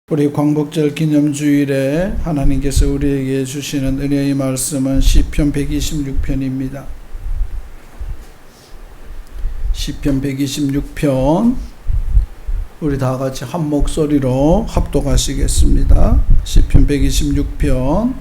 우리 광복절 기념주일에 하나님께서 우리에게 주시는 은혜의 말씀은 시편 126편입니다. 시편 126편 우리 다 같이 한 목소리로 합독하시겠습니다. 시편 126편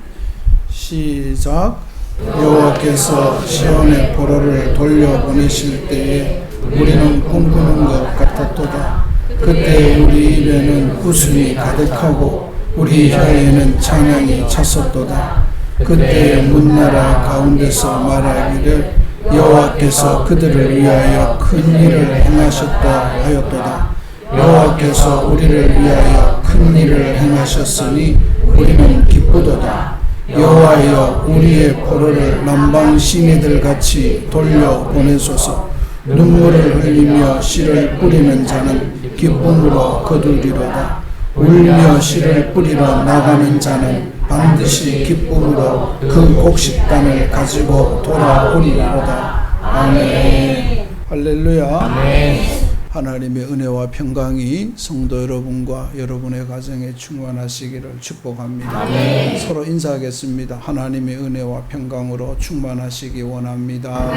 시작. 여호와께서 시온의 포로를 돌려보내실 때에 우리는 꿈꾸는 것 같았도다. 그때 우리 입에는 웃음이 가득하고 우리 혀에는 찬양이 찼었도다. 그때 문나라 가운데서 말하기를 여호와께서 그들을 위하여 큰 일을 행하셨다 하였도다. 여호와께서 우리를 위하여 큰 일을 행하셨으니 우리는 기쁘도다. 여호와여 우리의 포로를 남방 시내들 같이 돌려보내소서. 눈물을 흘리며 씨를 뿌리는 자는 기쁨으로 거두리로다. 울며 씨를 뿌리러 나가는 자는 반드시 기쁨으로 그 곡식단을 가지고 돌아오리로다. 아멘. 할렐루야. 아멘. 하나님의 은혜와 평강이 성도 여러분과 여러분의 가정에 충만하시기를 축복합니다. 아멘. 서로 인사하겠습니다. 하나님의 은혜와 평강으로 충만하시기 원합니다.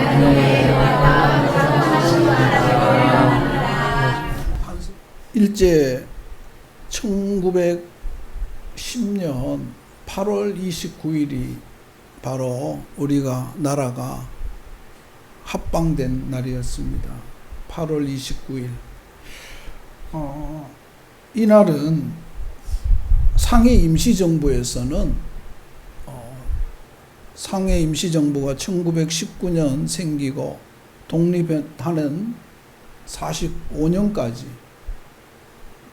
일제 1910년 8월 29일이 바로 우리가 나라가 합방된 날이었습니다. 8월 29일. 이날은 상해 임시정부에서는 상해 임시정부가 1919년 생기고 독립하는 45년까지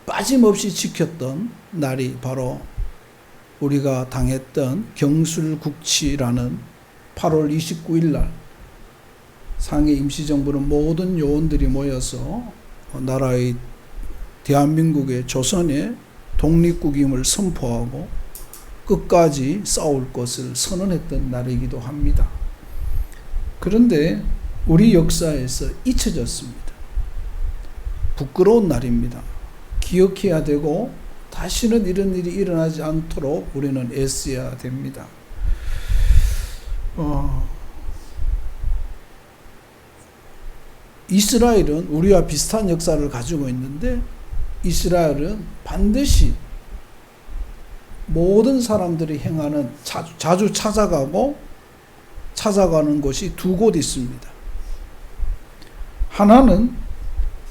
빠짐없이 지켰던 날이 바로 우리가 당했던 경술국치라는 8월 29일 날 상해 임시정부는 모든 요원들이 모여서 나라의 대한민국의 조선의 독립국임을 선포하고 끝까지 싸울 것을 선언했던 날이기도 합니다. 그런데 우리 역사에서 잊혀졌습니다. 부끄러운 날입니다. 기억해야 되고 다시는 이런 일이 일어나지 않도록 우리는 애써야 됩니다. 이스라엘은 우리와 비슷한 역사를 가지고 있는데 이스라엘은 반드시 모든 사람들이 행하는 자주 찾아가는 곳이 두 곳 있습니다. 하나는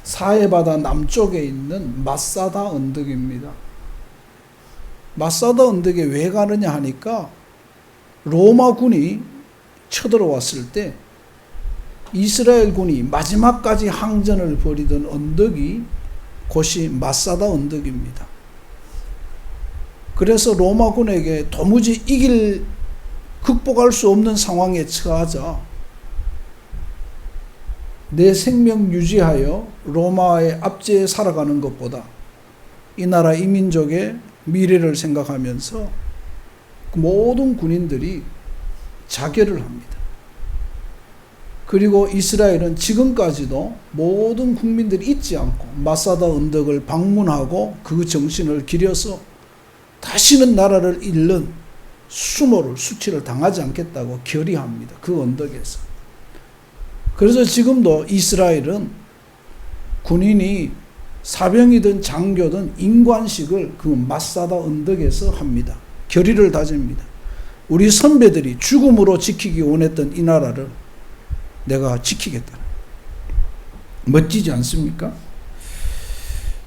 사해바다 남쪽에 있는 마사다 언덕입니다. 마사다 언덕에 왜 가느냐 하니까 로마군이 쳐들어왔을 때 이스라엘 군이 마지막까지 항전을 벌이던 언덕이 곳이 마사다 언덕입니다. 그래서 로마군에게 도무지 극복할 수 없는 상황에 처하자 내 생명 유지하여 로마의 압제에 살아가는 것보다 이 나라 이민족의 미래를 생각하면서 모든 군인들이 자결을 합니다. 그리고 이스라엘은 지금까지도 모든 국민들이 잊지 않고 마사다 언덕을 방문하고 그 정신을 기려서 다시는 나라를 잃는 수치를 당하지 않겠다고 결의합니다. 그 언덕에서. 그래서 지금도 이스라엘은 군인이 사병이든 장교든 인관식을 그 마사다 언덕에서 합니다. 결의를 다집니다. 우리 선배들이 죽음으로 지키기 원했던 이 나라를 내가 지키겠다. 멋지지 않습니까?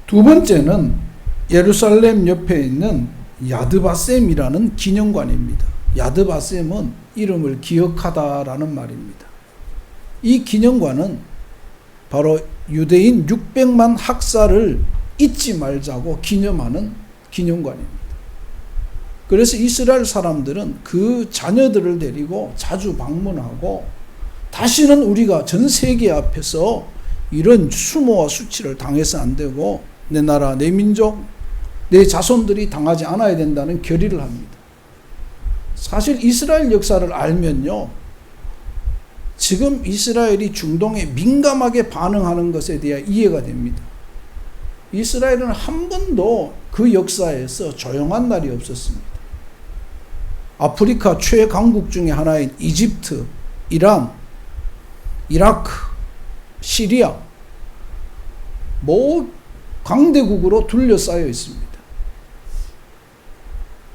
두 번째는 예루살렘 옆에 있는 야드바셈이라는 기념관입니다. 야드바셈은 이름을 기억하다라는 말입니다. 이 기념관은 바로 유대인 600만 학살을 잊지 말자고 기념하는 기념관입니다. 그래서 이스라엘 사람들은 그 자녀들을 데리고 자주 방문하고 다시는 우리가 전 세계 앞에서 이런 수모와 수치를 당해서 안 되고 내 나라, 내 민족, 내 자손들이 당하지 않아야 된다는 결의를 합니다. 사실 이스라엘 역사를 알면요, 지금 이스라엘이 중동에 민감하게 반응하는 것에 대해 이해가 됩니다. 이스라엘은 한 번도 그 역사에서 조용한 날이 없었습니다. 아프리카 최강국 중에 하나인 이집트, 이란, 이라크, 시리아 강대국으로 둘러싸여 있습니다.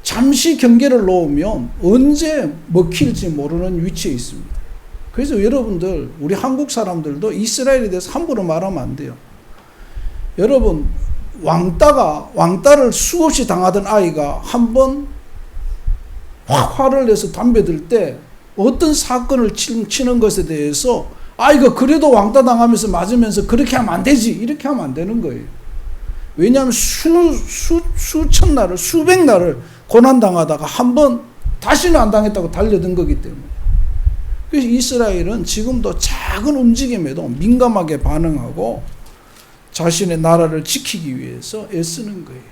잠시 경계를 놓으면 언제 먹힐지 모르는 위치에 있습니다. 그래서 여러분들, 우리 한국 사람들도 이스라엘에 대해서 함부로 말하면 안 돼요. 여러분, 왕따를 수없이 당하던 아이가 한번 확 화를 내서 담배 들 때 어떤 사건을 치는 것에 대해서 아이가 그래도 왕따 당하면서 맞으면서 그렇게 하면 안 되지, 이렇게 하면 안 되는 거예요. 왜냐하면 수천 날을, 수백 날을 고난당하다가 한번 다시는 안 당했다고 달려든 거기 때문에. 그래서 이스라엘은 지금도 작은 움직임에도 민감하게 반응하고 자신의 나라를 지키기 위해서 애쓰는 거예요.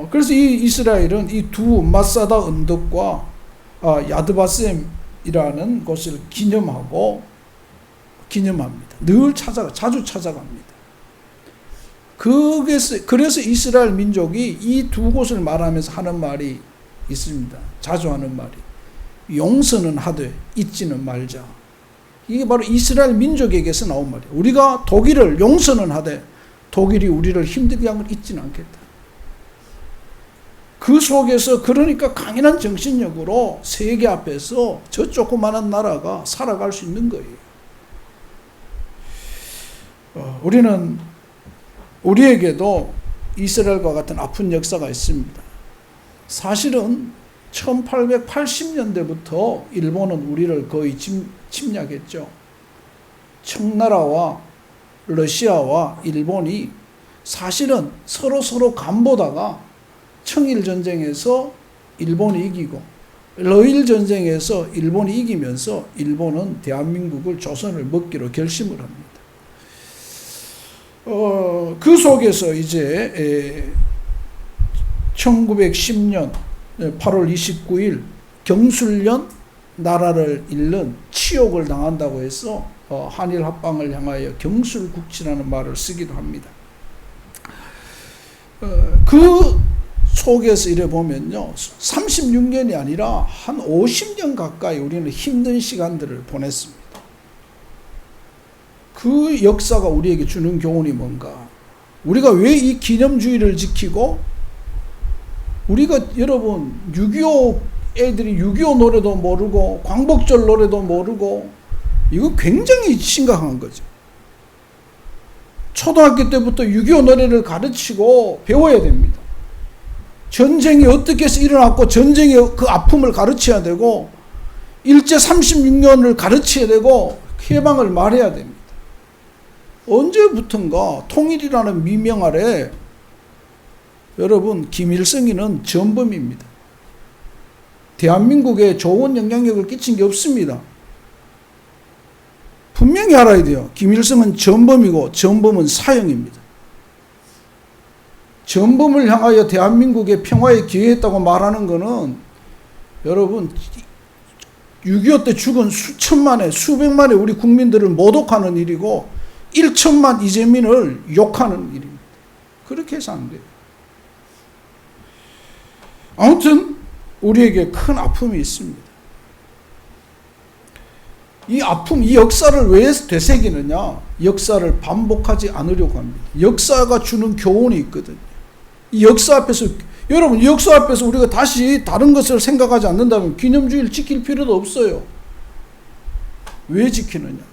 그래서 이 이스라엘은 이 두 마사다 언덕과 야드바셈이라는 곳을 기념합니다. 늘 자주 찾아갑니다. 그래서 이스라엘 민족이 이 두 곳을 말하면서 하는 말이 있습니다. 자주 하는 말이. 용서는 하되 잊지는 말자. 이게 바로 이스라엘 민족에게서 나온 말이에요. 우리가 독일을 용서는 하되 독일이 우리를 힘들게 한 걸 잊지는 않겠다. 그 속에서 그러니까 강인한 정신력으로 세계 앞에서 저 조그마한 나라가 살아갈 수 있는 거예요. 우리에게도 이스라엘과 같은 아픈 역사가 있습니다. 사실은 1880년대부터 일본은 우리를 거의 침략했죠. 청나라와 러시아와 일본이 사실은 서로 간보다가 청일전쟁에서 일본이 이기고 러일전쟁에서 일본이 이기면서 일본은 대한민국을, 조선을 먹기로 결심을 합니다. 그 속에서 이제 1910년 8월 29일 경술련 나라를 잃는 치욕을 당한다고 해서 한일 합방을 향하여 경술국치라는 말을 쓰기도 합니다. 그 속에서 이래 보면요, 36년이 아니라 한 50년 가까이 우리는 힘든 시간들을 보냈습니다. 그 역사가 우리에게 주는 교훈이 뭔가? 우리가 왜 이 기념주의를 지키고, 우리가 여러분 6.25 애들이 6.25 노래도 모르고 광복절 노래도 모르고, 이거 굉장히 심각한 거죠. 초등학교 때부터 6.25 노래를 가르치고 배워야 됩니다. 전쟁이 어떻게 해서 일어났고 전쟁의 그 아픔을 가르쳐야 되고, 일제 36년을 가르쳐야 되고 해방을 말해야 됩니다. 언제부턴가 통일이라는 미명 아래 여러분 김일성이는 전범입니다. 대한민국에 좋은 영향력을 끼친 게 없습니다. 분명히 알아야 돼요. 김일성은 전범이고 전범은 사형입니다. 전범을 향하여 대한민국의 평화에 기여했다고 말하는 것은 여러분 6.25 때 죽은 수천만의 수백만의 우리 국민들을 모독하는 일이고 1천만 이재민을 욕하는 일입니다. 그렇게 해서 안 돼요. 아무튼 우리에게 큰 아픔이 있습니다. 이 아픔, 이 역사를 왜 되새기느냐? 역사를 반복하지 않으려고 합니다. 역사가 주는 교훈이 있거든요. 이 역사 앞에서, 여러분, 이 역사 앞에서 우리가 다시 다른 것을 생각하지 않는다면 기념주의를 지킬 필요도 없어요. 왜 지키느냐?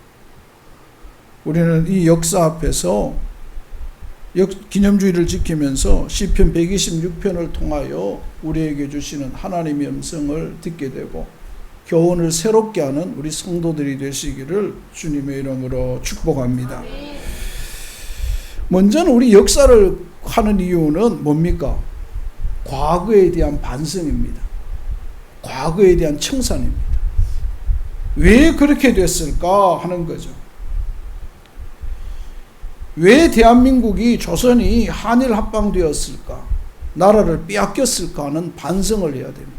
우리는 이 역사 앞에서 기념주의를 지키면서 시편 126편을 통하여 우리에게 주시는 하나님의 음성을 듣게 되고 교훈을 새롭게 하는 우리 성도들이 되시기를 주님의 이름으로 축복합니다. 먼저는 우리 역사를 하는 이유는 뭡니까? 과거에 대한 반성입니다. 과거에 대한 청산입니다. 왜 그렇게 됐을까 하는 거죠. 왜 대한민국이, 조선이 한일 합방되었을까? 나라를 빼앗겼을까 하는 반성을 해야 됩니다.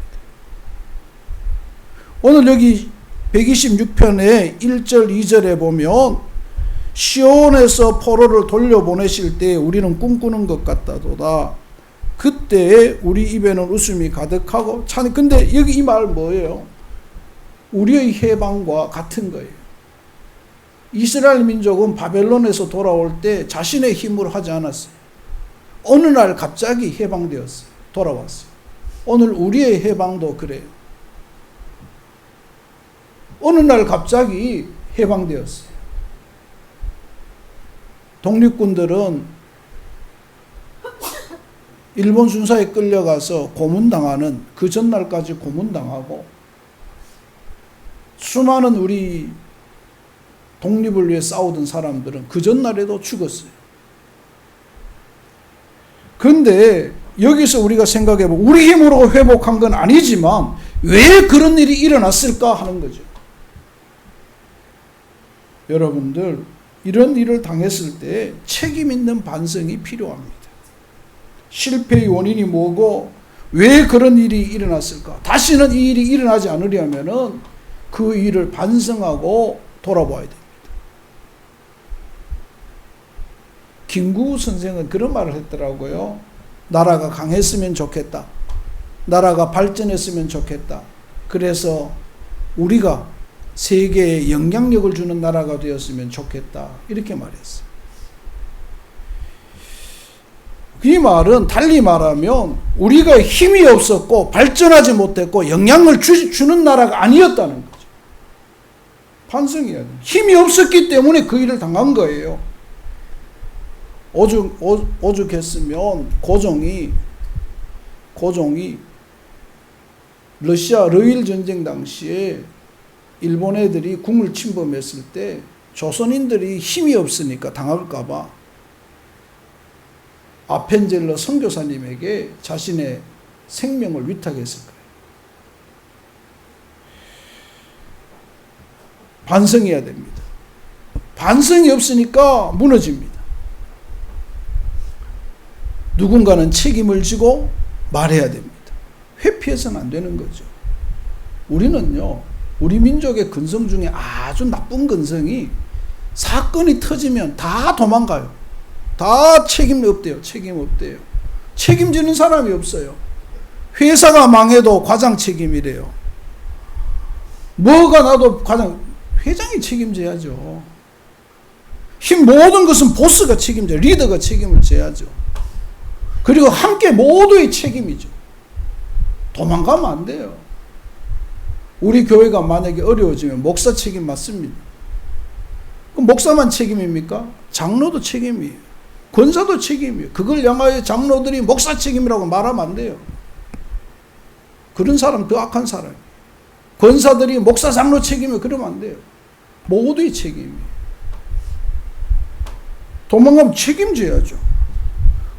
오늘 여기 126편의 1절 2절에 보면 시온에서 포로를 돌려보내실 때 우리는 꿈꾸는 것 같다도다. 그때 우리 입에는 웃음이 가득하고 찬. 근데 여기 이 말 뭐예요? 우리의 해방과 같은 거예요. 이스라엘 민족은 바벨론에서 돌아올 때 자신의 힘으로 하지 않았어요. 어느 날 갑자기 해방되었어요. 돌아왔어요. 오늘 우리의 해방도 그래요. 어느 날 갑자기 해방되었어요. 독립군들은 일본 군사에 끌려가서 고문당하는, 그 전날까지 고문당하고 수많은 우리 독립을 위해 싸우던 사람들은 그 전날에도 죽었어요. 그런데 여기서 우리가 생각해보면 우리 힘으로 회복한 건 아니지만 왜 그런 일이 일어났을까 하는 거죠. 여러분들, 이런 일을 당했을 때 책임 있는 반성이 필요합니다. 실패의 원인이 뭐고 왜 그런 일이 일어났을까? 다시는 이 일이 일어나지 않으려면은 그 일을 반성하고 돌아봐야 됩니다. 김구우 선생은 그런 말을 했더라고요. 나라가 강했으면 좋겠다. 나라가 발전했으면 좋겠다. 그래서 우리가 세계에 영향력을 주는 나라가 되었으면 좋겠다. 이렇게 말했어요. 이 말은 달리 말하면 우리가 힘이 없었고 발전하지 못했고 영향을 주는 나라가 아니었다는 거죠. 반성해야 돼요. 힘이 없었기 때문에 그 일을 당한 거예요. 오죽했으면 고종이 러시아 러일 전쟁 당시에 일본 애들이 궁을 침범했을 때 조선인들이 힘이 없으니까 당할까봐 아펜젤러 선교사님에게 자신의 생명을 위탁했을 거예요. 반성해야 됩니다. 반성이 없으니까 무너집니다. 누군가는 책임을 지고 말해야 됩니다. 회피해서는 안 되는 거죠. 우리는요, 우리 민족의 근성 중에 아주 나쁜 근성이 사건이 터지면 다 도망가요. 다 책임 없대요. 책임 없대요. 책임지는 사람이 없어요. 회사가 망해도 과장 책임이래요. 뭐가 나도 회장이 책임져야죠. 모든 것은 보스가 책임져, 리더가 책임을 져야죠. 그리고 함께 모두의 책임이죠. 도망가면 안 돼요. 우리 교회가 만약에 어려워지면 목사 책임 맞습니다. 그럼 목사만 책임입니까? 장로도 책임이에요. 권사도 책임이에요. 그걸 향하여 장로들이 목사 책임이라고 말하면 안 돼요. 그런 사람 더 악한 사람이에요. 권사들이 목사 장로 책임이에요. 그러면 안 돼요. 모두의 책임이에요. 도망가면 책임져야죠.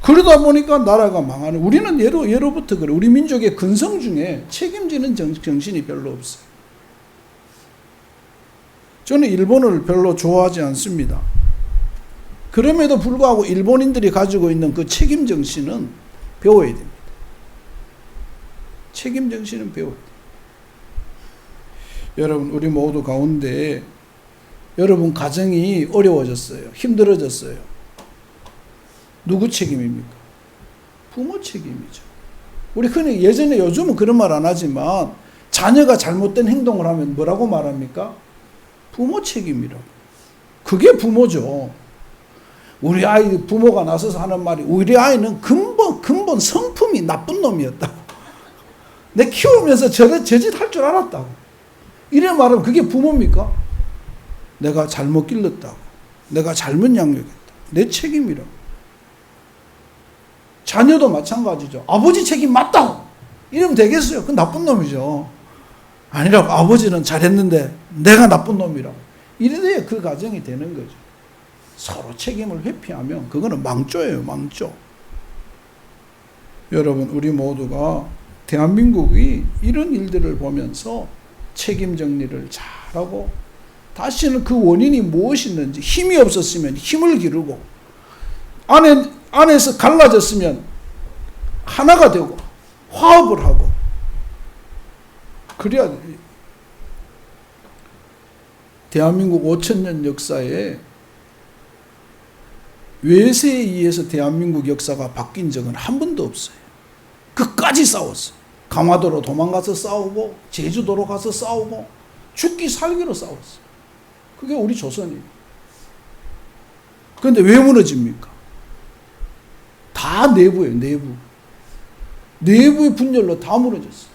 그러다 보니까 나라가 망하는, 우리는 예로부터 그래. 우리 민족의 근성 중에 책임지는 정신이 별로 없어요. 저는 일본을 별로 좋아하지 않습니다. 그럼에도 불구하고 일본인들이 가지고 있는 그 책임 정신은 배워야 됩니다. 책임 정신은 배워야 됩니다. 여러분, 우리 모두 가운데 여러분 가정이 어려워졌어요. 힘들어졌어요. 누구 책임입니까? 부모 책임이죠. 우리 흔히 요즘은 그런 말 안 하지만 자녀가 잘못된 행동을 하면 뭐라고 말합니까? 부모 책임이라고. 그게 부모죠. 우리 아이 부모가 나서서 하는 말이 우리 아이는 근본 성품이 나쁜 놈이었다고. 내 키우면서 저짓 할 줄 알았다고. 이래 말하면 그게 부모입니까? 내가 잘못 길렀다고. 내가 잘못 양육했다. 내 책임이라고. 자녀도 마찬가지죠. 아버지 책임 맞다고. 이러면 되겠어요. 그건 나쁜 놈이죠. 아니라고. 아버지는 잘했는데 내가 나쁜 놈이라고. 이래야 그 가정이 되는 거죠. 서로 책임을 회피하면 그거는 망조예요. 망조. 여러분, 우리 모두가 대한민국이 이런 일들을 보면서 책임 정리를 잘하고 다시는 그 원인이 무엇이었는지, 힘이 없었으면 힘을 기르고 안에서 갈라졌으면 하나가 되고 화합을 하고 그래야 돼요. 대한민국 5,000년 역사에 외세에 의해서 대한민국 역사가 바뀐 적은 한 번도 없어요. 끝까지 싸웠어요. 강화도로 도망가서 싸우고 제주도로 가서 싸우고 죽기 살기로 싸웠어요. 그게 우리 조선이에요. 그런데 왜 무너집니까? 다 내부예요. 내부. 내부의 분열로 다 무너졌어요.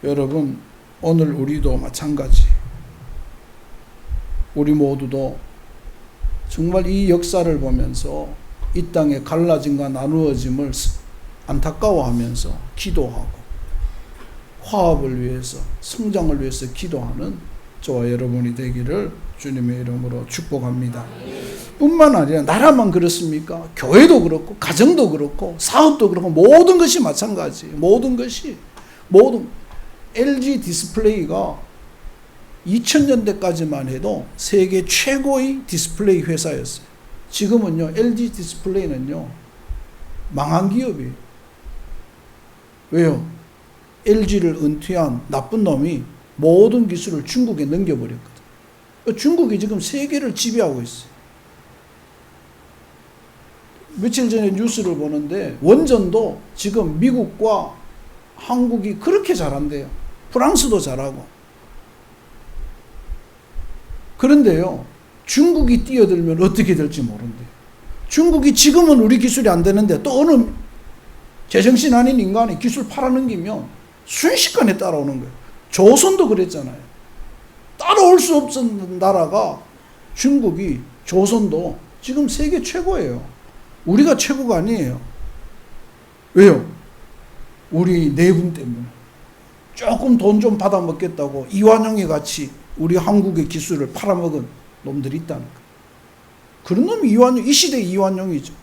여러분, 오늘 우리도 마찬가지. 우리 모두도 정말 이 역사를 보면서 이 땅의 갈라짐과 나누어짐을 안타까워하면서 기도하고 화합을 위해서, 성장을 위해서 기도하는 저와 여러분이 되기를 주님의 이름으로 축복합니다. 뿐만 아니라 나라만 그렇습니까? 교회도 그렇고 가정도 그렇고 사업도 그렇고 모든 것이 마찬가지예요. 모든 LG 디스플레이가 2000년대까지만 해도 세계 최고의 디스플레이 회사였어요. 지금은요, LG 디스플레이는요, 망한 기업이에요. 왜요? LG를 은퇴한 나쁜 놈이 모든 기술을 중국에 넘겨버렸거든요. 중국이 지금 세계를 지배하고 있어요. 며칠 전에 뉴스를 보는데 원전도 지금 미국과 한국이 그렇게 잘한대요. 프랑스도 잘하고. 그런데요, 중국이 뛰어들면 어떻게 될지 모른대요. 중국이 지금은 우리 기술이 안 되는데 또 어느 제정신 아닌 인간이 기술 팔아넘기면 순식간에 따라오는 거예요. 조선도 그랬잖아요. 따라올 수 없는 나라가 중국이, 조선도 지금 세계 최고예요. 우리가 최고가 아니에요. 왜요? 우리 내분 때문에. 조금 돈 좀 받아먹겠다고 이완용이 같이 우리 한국의 기술을 팔아먹은 놈들이 있다는 거예요. 그런 놈이 이완용, 이 시대의 이완용이죠.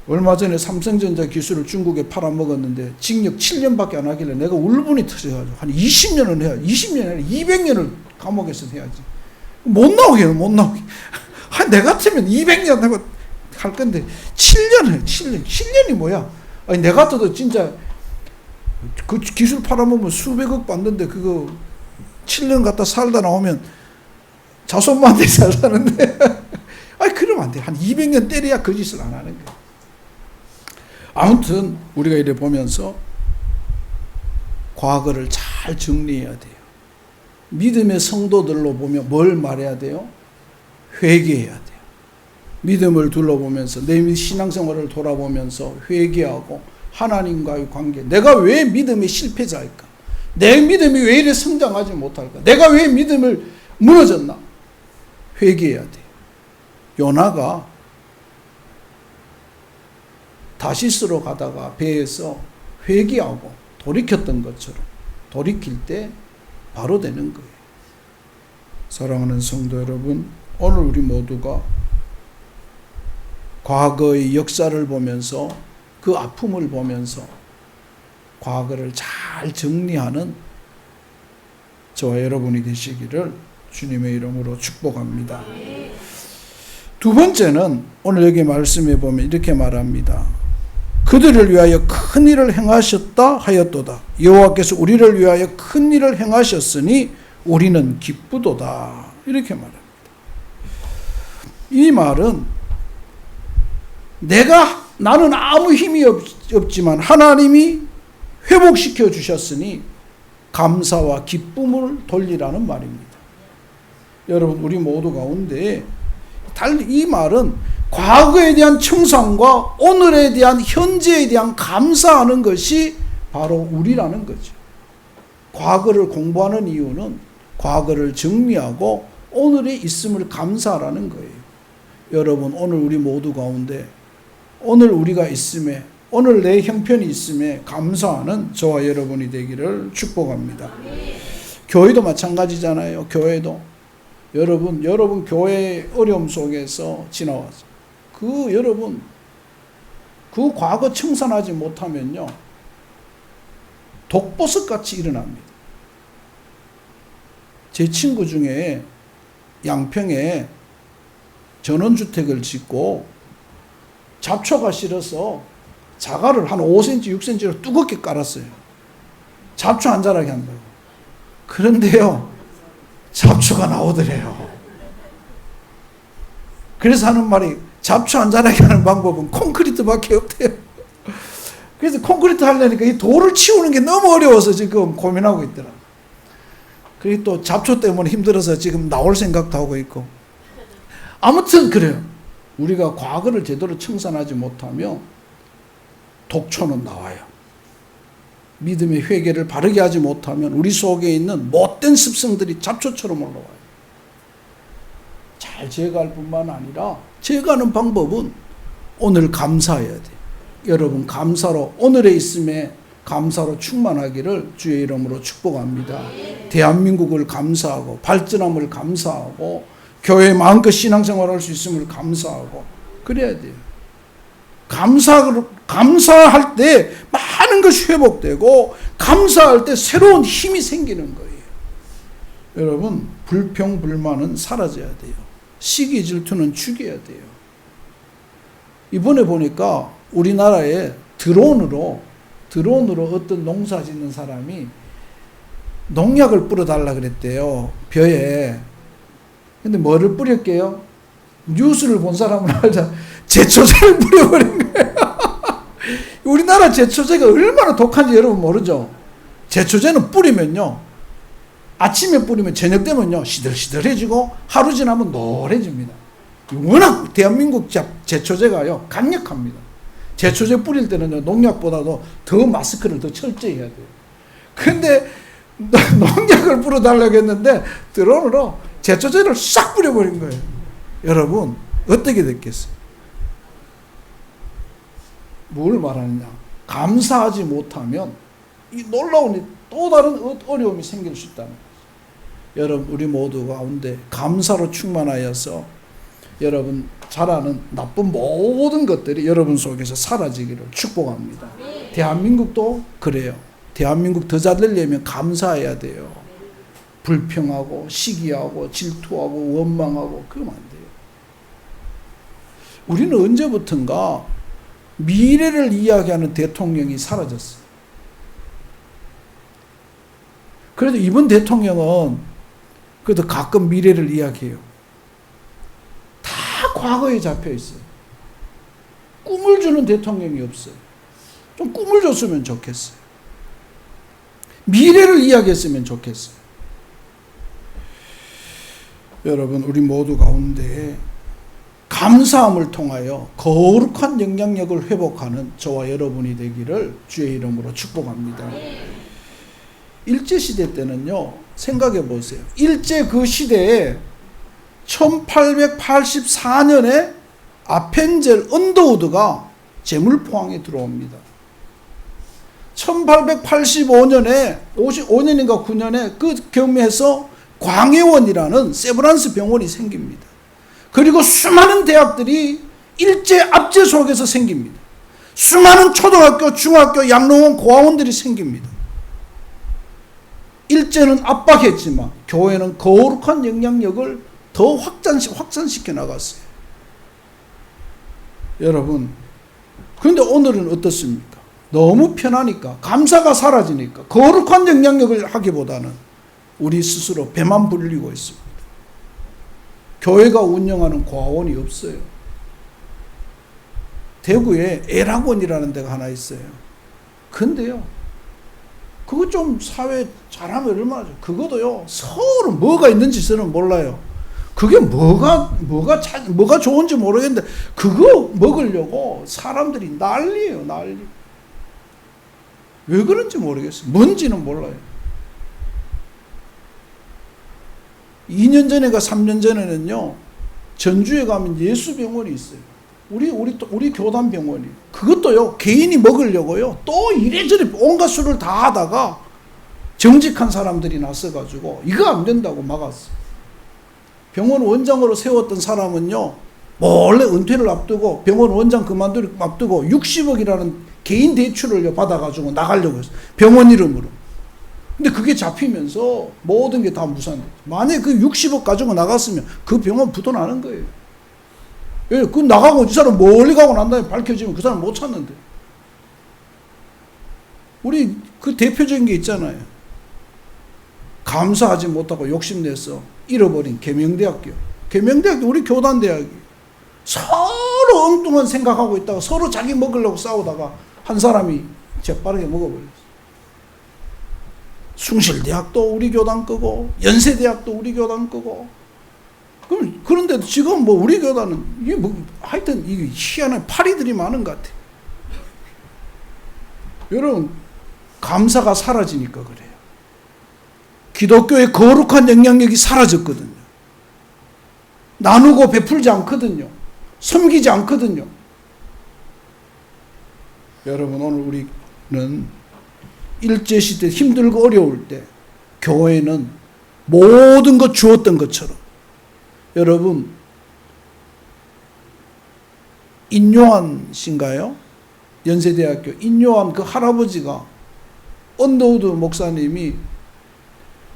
얼마 전에 삼성전자 기술을 중국에 팔아먹었는데 징역 7년밖에 안 하길래 내가 울분이 터져가지고 한 20년은 해야, 20년이 아니라 200년을 감옥에서 해야지. 못 나오게 해요, 못 나오게. 내 같으면 200년 하고 할 건데 7년 해요, 7년. 7년이 뭐야? 아니, 내 같아도 진짜 그 기술 팔아먹으면 수백억 받는데 그거 7년 갖다 살다 나오면 자손만대 살다는데 아니, 그러면 안 돼. 한 200년 때려야 그 짓을 안 하는 거야. 아무튼 우리가 이래 보면서 과거를 잘 정리해야 돼요. 믿음의 성도들로 보면 뭘 말해야 돼요? 회개해야 돼요. 믿음을 둘러보면서 내 신앙생활을 돌아보면서 회개하고 하나님과의 관계, 내가 왜 믿음의 실패자일까? 내 믿음이 왜 이래 성장하지 못할까? 내가 왜 믿음을 무너졌나? 회개해야 돼요. 요나가 다시스로 가다가 배에서 회개하고 돌이켰던 것처럼 돌이킬 때 바로 되는 거예요. 사랑하는 성도 여러분, 오늘 우리 모두가 과거의 역사를 보면서 그 아픔을 보면서 과거를 잘 정리하는 저와 여러분이 되시기를 주님의 이름으로 축복합니다. 두 번째는 오늘 여기 말씀해 보면 이렇게 말합니다. 그들을 위하여 큰 일을 행하셨다 하였도다. 여호와께서 우리를 위하여 큰 일을 행하셨으니 우리는 기쁘도다. 이렇게 말합니다. 이 말은 나는 아무 힘이 없지만 하나님이 회복시켜 주셨으니 감사와 기쁨을 돌리라는 말입니다. 여러분, 우리 모두 가운데 이 말은 과거에 대한 청산과 오늘에 대한, 현재에 대한 감사하는 것이 바로 우리라는 거죠. 과거를 공부하는 이유는 과거를 정리하고 오늘에 있음을 감사하라는 거예요. 여러분, 오늘 우리 모두 가운데 오늘 우리가 있음에, 오늘 내 형편이 있음에 감사하는 저와 여러분이 되기를 축복합니다. 교회도 마찬가지잖아요. 교회도 여러분 교회의 어려움 속에서 지나와서 여러분 그 과거 청산하지 못하면요, 독보석같이 일어납니다. 제 친구 중에 양평에 전원주택을 짓고 잡초가 싫어서 자갈을 한 5cm, 6cm로 두껍게 깔았어요. 잡초 안 자라게 한다고. 그런데요, 잡초가 나오더래요. 그래서 하는 말이 잡초 안 자라게 하는 방법은 콘크리트밖에 없대요. 그래서 콘크리트 하려니까 이 돌을 치우는 게 너무 어려워서 지금 고민하고 있더라. 그리고 또 잡초 때문에 힘들어서 지금 나올 생각도 하고 있고. 아무튼 그래요. 우리가 과거를 제대로 청산하지 못하면 독초는 나와요. 믿음의 회개를 바르게 하지 못하면 우리 속에 있는 못된 습성들이 잡초처럼 올라와요. 잘 제거할 뿐만 아니라 제거하는 방법은 오늘 감사해야 돼요. 여러분 감사로 오늘의 있음에 감사로 충만하기를 주의 이름으로 축복합니다. 대한민국을 감사하고 발전함을 감사하고 교회에 마음껏 신앙생활할 수 있음을 감사하고 그래야 돼요. 감사할 때 많은 것이 회복되고 감사할 때 새로운 힘이 생기는 거예요. 여러분 불평 불만은 사라져야 돼요. 시기 질투는 죽여야 돼요. 이번에 보니까 우리나라에 드론으로 어떤 농사 짓는 사람이 농약을 뿌려달라 그랬대요. 벼에. 근데 뭐를 뿌렸게요? 뉴스를 본 사람은 알자. 제초제를 뿌려버린 거예요. 우리나라 제초제가 얼마나 독한지 여러분 모르죠? 제초제는 뿌리면요. 아침에 뿌리면 저녁 되면요. 시들시들해지고 하루 지나면 노래집니다. 워낙 대한민국 제초제가요. 강력합니다. 제초제 뿌릴 때는요. 농약보다도 더 마스크를 더 철저히 해야 돼요. 근데 농약을 뿌려달라고 했는데 드론으로 제초제를 싹 뿌려버린 거예요. 여러분 어떻게 됐겠어요? 뭘 말하느냐? 감사하지 못하면 이 놀라운 또 다른 어려움이 생길 수 있다는 거죠. 여러분 우리 모두 가운데 감사로 충만하여서 여러분 잘하는 나쁜 모든 것들이 여러분 속에서 사라지기를 축복합니다. 대한민국도 그래요. 대한민국 더 잘 되려면 감사해야 돼요. 불평하고 시기하고 질투하고 원망하고 그러면 안 돼요. 우리는 언제부턴가 미래를 이야기하는 대통령이 사라졌어요. 그래도 이번 대통령은 그래도 가끔 미래를 이야기해요. 다 과거에 잡혀 있어요. 꿈을 주는 대통령이 없어요. 좀 꿈을 줬으면 좋겠어요. 미래를 이야기했으면 좋겠어요. 여러분 우리 모두 가운데 감사함을 통하여 거룩한 영향력을 회복하는 저와 여러분이 되기를 주의 이름으로 축복합니다. 일제시대 때는요. 생각해 보세요. 일제 그 시대에 1884년에 아펜젤 언더우드가 재물포항에 들어옵니다. 1885년에 55년인가 9년에 그 경매에서 광해원이라는 세브란스 병원이 생깁니다. 그리고 수많은 대학들이 일제 압제 속에서 생깁니다. 수많은 초등학교, 중학교, 양로원, 고아원들이 생깁니다. 일제는 압박했지만 교회는 거룩한 영향력을 더 확산시켜 나갔어요. 여러분, 그런데 오늘은 어떻습니까? 너무 편하니까, 감사가 사라지니까 거룩한 영향력을 하기보다는 우리 스스로 배만 불리고 있습니다. 교회가 운영하는 고아원이 없어요. 대구에 애락원이라는 데가 하나 있어요. 근데요, 그거 좀 사회 잘하면 얼마나 좋아요. 그것도요, 서울은 뭐가 있는지 저는 몰라요. 그게 뭐가 좋은지 모르겠는데, 그거 먹으려고 사람들이 난리예요, 난리. 왜 그런지 모르겠어요. 뭔지는 몰라요. 2년 전인가 3년 전에는요, 전주에 가면 예수병원이 있어요. 우리 교단 병원이. 그것도요, 개인이 먹으려고요, 또 이래저래 온갖 수를 다 하다가 정직한 사람들이 나서가지고 이거 안 된다고 막았어요. 병원 원장으로 세웠던 사람은요, 원래 은퇴를 앞두고 병원 원장 그만두기 앞두고 60억이라는 개인 대출을 받아가지고 나가려고 했어요. 병원 이름으로. 근데 그게 잡히면서 모든 게 다 무산돼. 만약에 그 60억 가지고 나갔으면 그 병원 부도나는 거예요. 예, 그 나가고 이 사람 멀리 가고 난 다음에 밝혀지면 그 사람 못 찾는데. 우리 그 대표적인 게 있잖아요. 감사하지 못하고 욕심내서 잃어버린 계명대학교. 계명대학교 우리 교단대학이. 서로 엉뚱한 생각하고 있다가 서로 자기 먹으려고 싸우다가 한 사람이 재빠르게 먹어버렸어요. 숭실대학도 우리 교단 거고 연세대학도 우리 교단 거고. 그런데 지금 뭐 우리 교단은 이게 뭐 하여튼 이게 희한한 파리들이 많은 것 같아요. 여러분, 감사가 사라지니까 그래요. 기독교의 거룩한 영향력이 사라졌거든요. 나누고 베풀지 않거든요. 섬기지 않거든요. 여러분, 오늘 우리는 일제시대 힘들고 어려울 때 교회는 모든 것 주었던 것처럼, 여러분, 인요한 씨인가요? 연세대학교 인요한 그 할아버지가, 언더우드 목사님이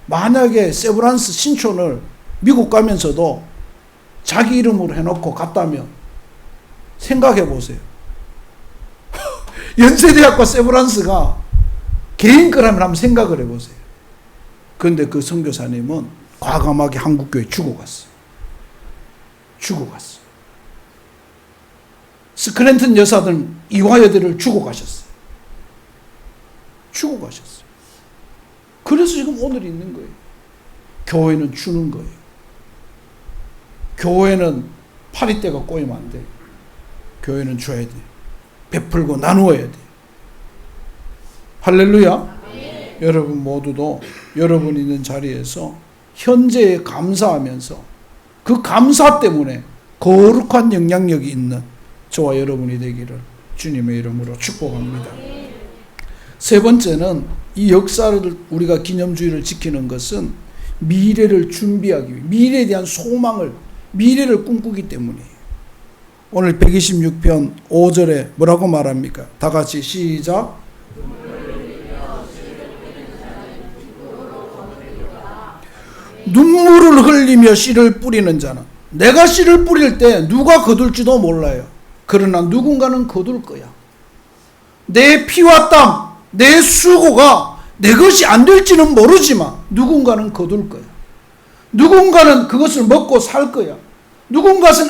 만약에 세브란스 신촌을 미국 가면서도 자기 이름으로 해놓고 갔다면 생각해 보세요. 연세대학과 세브란스가 개인 거라면 한번 생각을 해보세요. 그런데 그 선교사님은 과감하게 한국교회 주고 갔어요. 주고 갔어요. 스크랜턴 여사들, 이화여대를 주고 가셨어요. 주고 가셨어요. 그래서 지금 오늘 있는 거예요. 교회는 주는 거예요. 교회는 파리떼가 꼬이면 안 돼요. 교회는 줘야 돼요. 베풀고 나누어야 돼요. 할렐루야. 네. 여러분 모두도 여러분 있는 자리에서 현재에 감사하면서 그 감사 때문에 거룩한 영향력이 있는 저와 여러분이 되기를 주님의 이름으로 축복합니다. 세 번째는, 이 역사를 우리가 기념주의를 지키는 것은 미래를 준비하기 위해, 미래에 대한 소망을, 미래를 꿈꾸기 때문이에요. 오늘 126편 5절에 뭐라고 말합니까? 다 같이 시작. 눈물을 흘리며 씨를 뿌리는 자는, 내가 씨를 뿌릴 때 누가 거둘지도 몰라요. 그러나 누군가는 거둘 거야. 내 피와 땀, 내 수고가 내 것이 안 될지는 모르지만 누군가는 거둘 거야. 누군가는 그것을 먹고 살 거야. 누군가는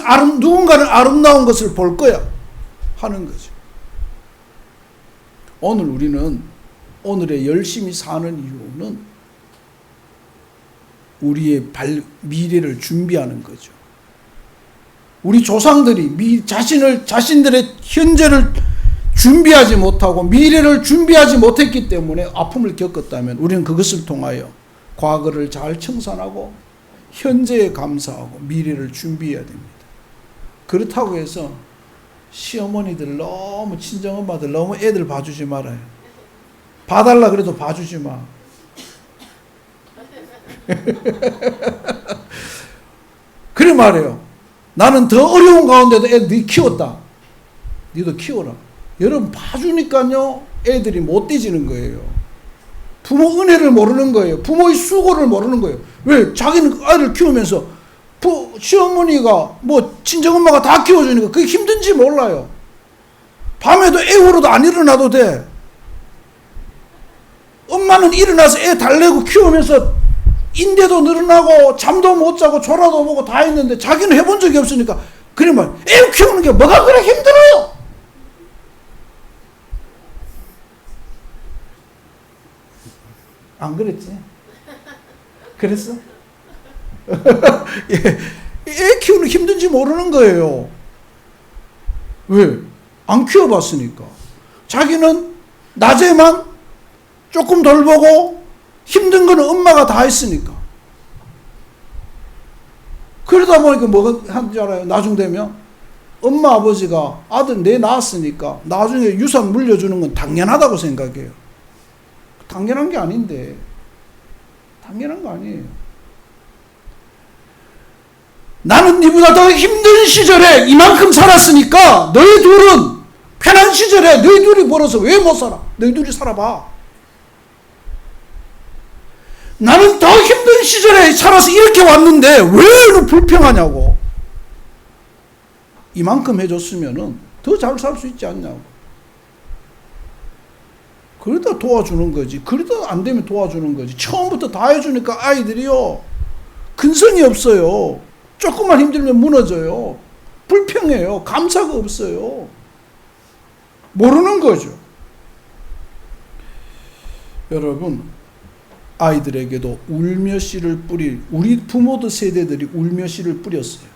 아름다운 것을 볼 거야 하는 거죠. 오늘 우리는 오늘의 열심히 사는 이유는 우리의 미래를 준비하는 거죠. 우리 조상들이 자신들의 현재를 준비하지 못하고 미래를 준비하지 못했기 때문에 아픔을 겪었다면 우리는 그것을 통하여 과거를 잘 청산하고 현재에 감사하고 미래를 준비해야 됩니다. 그렇다고 해서 시어머니들 너무, 친정엄마들 너무 애들 봐주지 말아요. 봐달라 그래도 봐주지 마. 그래 말이에요. 나는 더 어려운 가운데도 애들 키웠다. 니도 키워라. 여러분, 봐주니까요 애들이 못돼지는 거예요. 부모 은혜를 모르는 거예요. 부모의 수고를 모르는 거예요. 왜? 자기는 아이를 키우면서 시어머니가 뭐 친정엄마가 다 키워주니까 그게 힘든지 몰라요. 밤에도 애우러도 안 일어나도 돼. 엄마는 일어나서 애 달래고 키우면서 인대도 늘어나고 잠도 못 자고 졸아도 보고 다 했는데 자기는 해본 적이 없으니까, 그러면 애 키우는 게 뭐가 그래 힘들어요? 안 그랬지? 그랬어? 애 키우는 힘든지 모르는 거예요. 왜? 안 키워봤으니까. 자기는 낮에만 조금 덜 보고 힘든 거는 엄마가 다 했으니까. 그러다 보니까 뭐가 한 줄 알아요? 나중 되면 엄마 아버지가 아들 내 낳았으니까 나중에 유산 물려주는 건 당연하다고 생각해요. 당연한 게 아닌데. 당연한 거 아니에요. 나는 니보다 더 힘든 시절에 이만큼 살았으니까 너희 둘은 편한 시절에 너희 둘이 벌어서 왜 못 살아? 너희 둘이 살아봐. 나는 더 힘든 시절에 살아서 이렇게 왔는데 왜 불평하냐고. 이만큼 해줬으면 더 잘 살 수 있지 않냐고. 그러다 도와주는 거지. 그러다 안 되면 도와주는 거지. 처음부터 다 해주니까 아이들이요 근성이 없어요. 조금만 힘들면 무너져요. 불평해요. 감사가 없어요. 모르는 거죠. 여러분, 아이들에게도 울며 씨를 우리 부모들 세대들이 울며 씨를 뿌렸어요.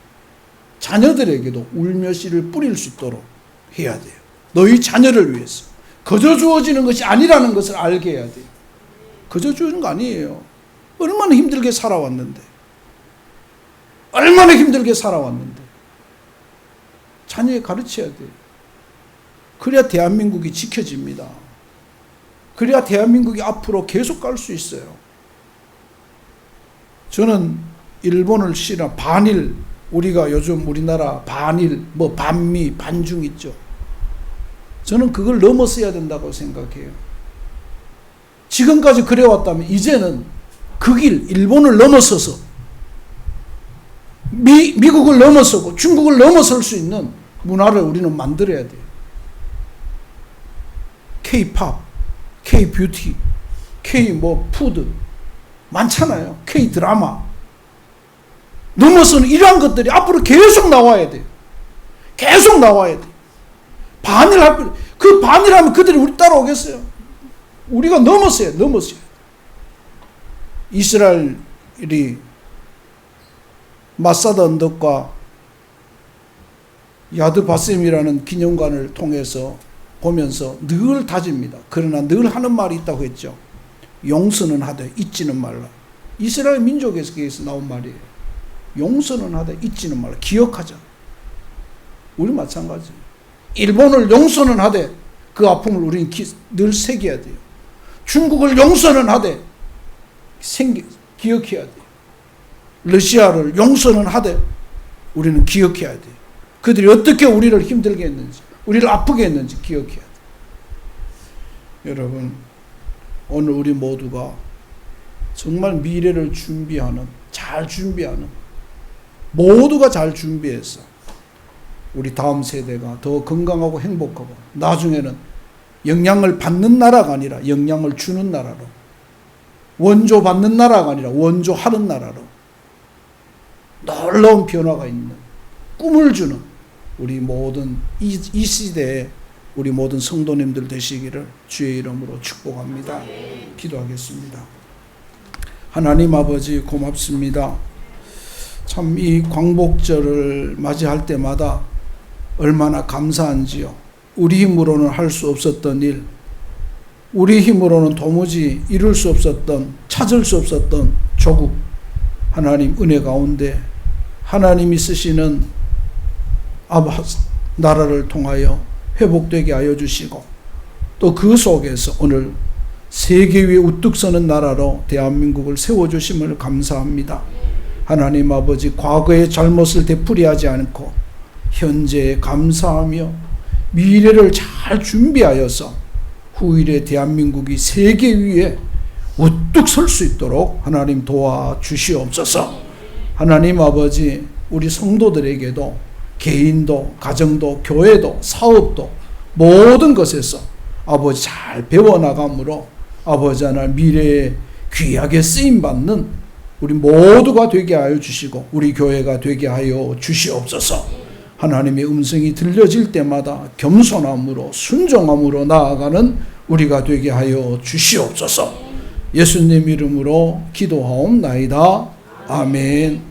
자녀들에게도 울며 씨를 뿌릴 수 있도록 해야 돼요. 너희 자녀를 위해서. 거저 주어지는 것이 아니라는 것을 알게 해야 돼요. 거저 주는 거 아니에요. 얼마나 힘들게 살아왔는데. 얼마나 힘들게 살아왔는데. 자녀에 가르쳐야 돼요. 그래야 대한민국이 지켜집니다. 그래야 대한민국이 앞으로 계속 갈 수 있어요. 저는 일본을 싫어. 반일, 우리가 요즘 우리나라 반일, 반미, 반중 있죠. 저는 그걸 넘어서야 된다고 생각해요. 지금까지 그래왔다면 이제는 그 길, 일본을 넘어서서 미국을 넘어서고 중국을 넘어설 수 있는 문화를 우리는 만들어야 돼요. K-팝, K-뷰티, K-푸드 많잖아요. K-드라마 넘어서는 이러한 것들이 앞으로 계속 나와야 돼요. 계속 나와야 돼요. 그 반일하면 그들이 우리 따라오겠어요? 우리가 넘었어요. 이스라엘이 마사다 언덕과 야드 바셈이라는 기념관을 통해서 보면서 늘 다집니다. 그러나 늘 하는 말이 있다고 했죠. 용서는 하되 잊지는 말라. 이스라엘 민족에서 나온 말이에요. 용서는 하되 잊지는 말라. 기억하자. 우리 마찬가지예요. 일본을 용서는 하되 그 아픔을 우리는 늘 새겨야 돼요. 중국을 용서는 하되 기억해야 돼요. 러시아를 용서는 하되 우리는 기억해야 돼요. 그들이 어떻게 우리를 힘들게 했는지, 우리를 아프게 했는지 기억해야 돼요. 여러분, 오늘 우리 모두가 정말 미래를 잘 준비하는, 모두가 잘 준비해서 우리 다음 세대가 더 건강하고 행복하고 나중에는 영향을 받는 나라가 아니라 영향을 주는 나라로, 원조받는 나라가 아니라 원조하는 나라로 놀라운 변화가 있는 꿈을 주는 우리 모든 이 시대에 우리 모든 성도님들 되시기를 주의 이름으로 축복합니다. 기도하겠습니다. 하나님 아버지 고맙습니다. 참 이 광복절을 맞이할 때마다 얼마나 감사한지요. 우리 힘으로는 할 수 없었던 일, 우리 힘으로는 도무지 이룰 수 없었던, 찾을 수 없었던 조국, 하나님 은혜 가운데 하나님이 쓰시는 나라를 통하여 회복되게 하여 주시고, 또 그 속에서 오늘 세계 위에 우뚝 서는 나라로 대한민국을 세워주심을 감사합니다. 하나님 아버지, 과거의 잘못을 되풀이하지 않고 현재에 감사하며 미래를 잘 준비하여서 후일에 대한민국이 세계 위에 우뚝 설 수 있도록 하나님 도와주시옵소서. 하나님 아버지, 우리 성도들에게도 개인도, 가정도, 교회도, 사업도 모든 것에서 아버지 잘 배워나감으로 아버지 하나님 미래에 귀하게 쓰임받는 우리 모두가 되게 하여 주시고 우리 교회가 되게 하여 주시옵소서. 하나님의 음성이 들려질 때마다 겸손함으로 순종함으로 나아가는 우리가 되게 하여 주시옵소서. 예수님 이름으로 기도하옵나이다. 아멘.